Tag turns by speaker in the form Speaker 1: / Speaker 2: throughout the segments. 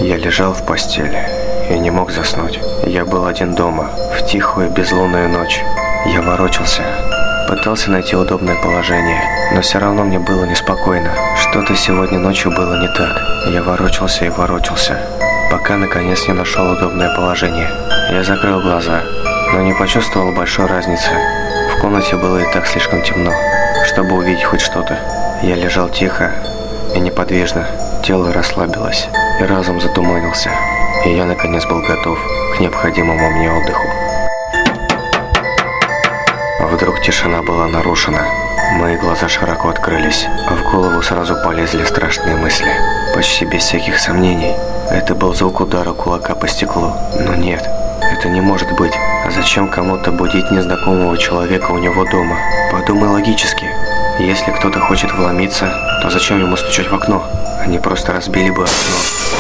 Speaker 1: Я лежал в постели и не мог заснуть. Я был один дома, в тихую безлунную ночь. Я ворочался, пытался найти удобное положение, но все равно мне было неспокойно. Что-то сегодня ночью было не так. Я ворочался и ворочался, пока наконец не нашел удобное положение. Я закрыл глаза, но не почувствовал большой разницы. В комнате было и так слишком темно, чтобы увидеть хоть что-то. Я лежал тихо и неподвижно, тело расслабилось, и разум затуманился, и я наконец был готов к необходимому мне отдыху. Вдруг тишина была нарушена. Мои глаза широко открылись, а в голову сразу полезли страшные мысли. Почти без всяких сомнений, это был звук удара кулака по стеклу. Но нет, это не может быть. А зачем кому-то будить незнакомого человека у него дома? Подумай логически. Если кто-то хочет вломиться, то зачем ему стучать в окно? Они просто разбили бы окно,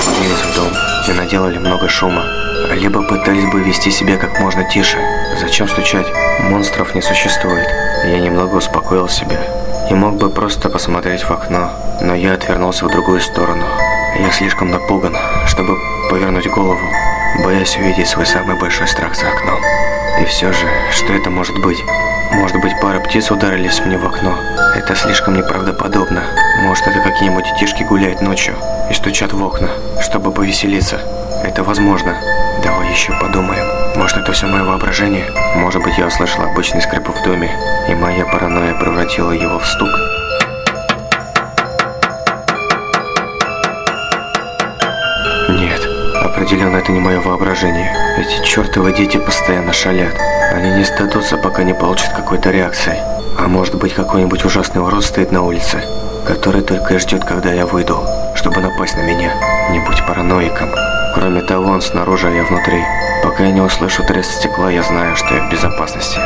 Speaker 1: вломились в дом и наделали много шума. Либо пытались бы вести себя как можно тише. Зачем стучать? Монстров не существует. Я немного успокоил себя и мог бы просто посмотреть в окно, но я отвернулся в другую сторону. Я слишком напуган, чтобы повернуть голову, боясь увидеть свой самый большой страх за окном. И все же, что это может быть? Может быть, пара птиц ударились мне в окно? Это слишком неправдоподобно. Может, это какие-нибудь детишки гуляют ночью и стучат в окна, чтобы повеселиться? Это возможно. Давай еще подумаем. Может, это все мое воображение? Может быть, я услышал обычный скрип в доме, и моя паранойя превратила его в стук? Нет, определенно это не мое воображение. Эти чертовы дети постоянно шалят. Они не сдадутся, пока не получат какой-то реакции. А может быть, какой-нибудь ужасный урод стоит на улице, который только и ждет, когда я выйду, чтобы напасть на меня. Не будь параноиком. Кроме того, он снаружи, а я внутри. Пока я не услышу треск стекла, я знаю, что я в безопасности.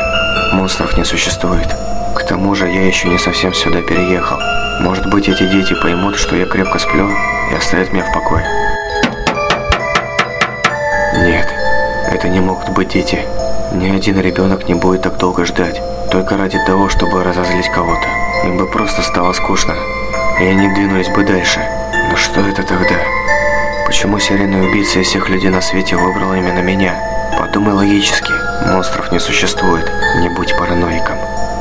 Speaker 1: Монстров не существует. К тому же, я еще не совсем сюда переехал. Может быть, эти дети поймут, что я крепко сплю, и оставят меня в покое. Нет, это не могут быть дети. Ни один ребенок не будет так долго ждать, только ради того, чтобы разозлить кого-то. Им бы просто стало скучно, и они двинулись бы дальше. Но что это тогда? Почему серийный убийца из всех людей на свете выбрал именно меня? Подумай логически. Монстров не существует. Не будь параноиком.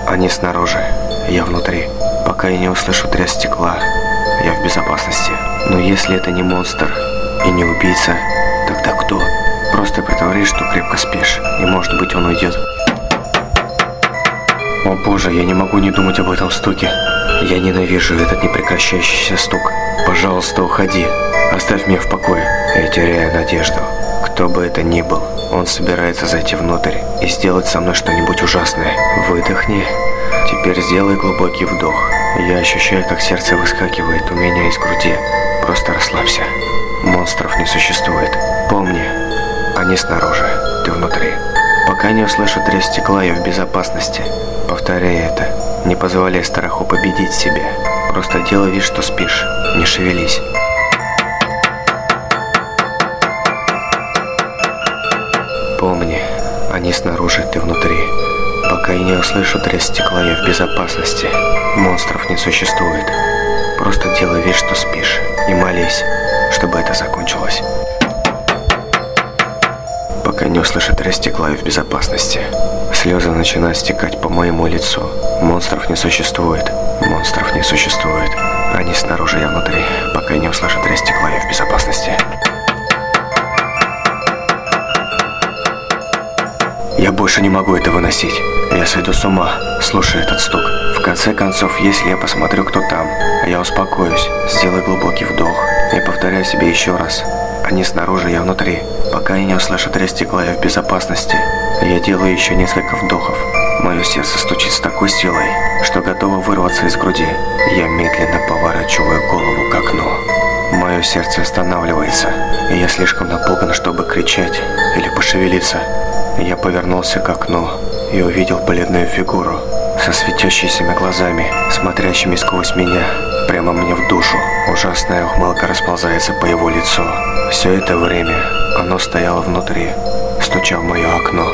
Speaker 1: Они снаружи, я внутри. Пока я не услышу треск стекла, я в безопасности. Но если это не монстр и не убийца, тогда кто? Просто притворись, что крепко спишь, и может быть он уйдет. О боже, я не могу не думать об этом стуке. Я ненавижу этот непрекращающийся стук. Пожалуйста, уходи. Оставь меня в покое. Я теряю надежду. Кто бы это ни был, он собирается зайти внутрь и сделать со мной что-нибудь ужасное. Выдохни. Теперь сделай глубокий вдох. Я ощущаю, как сердце выскакивает у меня из груди. Просто расслабься. Монстров не существует. Помни, они снаружи, ты внутри. Пока не услышу треск стекла, я в безопасности. Повторяй это. Не позволяй страху победить себя. Просто делай вид, что спишь. Не шевелись. Помни, они снаружи, ты внутри. Пока я не услышу треск стекла, я в безопасности. Монстров не существует. Просто делай вид, что спишь. И молись, чтобы это закончилось. Пока не услышу треск стекла, я в безопасности. Слезы начинают стекать по моему лицу. Монстров не существует. Монстров не существует. Они снаружи, я внутри. Пока я не услышу треск стекла, я в безопасности. Я больше не могу это выносить. Я сойду с ума, слушая этот стук. В конце концов, если я посмотрю, кто там, я успокоюсь, сделаю глубокий вдох и повторяю себе еще раз. Они снаружи, я внутри. Пока я не услышу треск стекла, я в безопасности. Я делаю еще несколько вдохов. Мое сердце стучит с такой силой, что готово вырваться из груди. Я медленно поворачиваю голову к окну. Мое сердце останавливается, и я слишком напуган, чтобы кричать или пошевелиться. Я повернулся к окну и увидел бледную фигуру со светящимися глазами, смотрящими сквозь меня, прямо мне в душу. Ужасная ухмылка расползается по его лицу. Все это время оно стояло внутри, стуча в мое окно.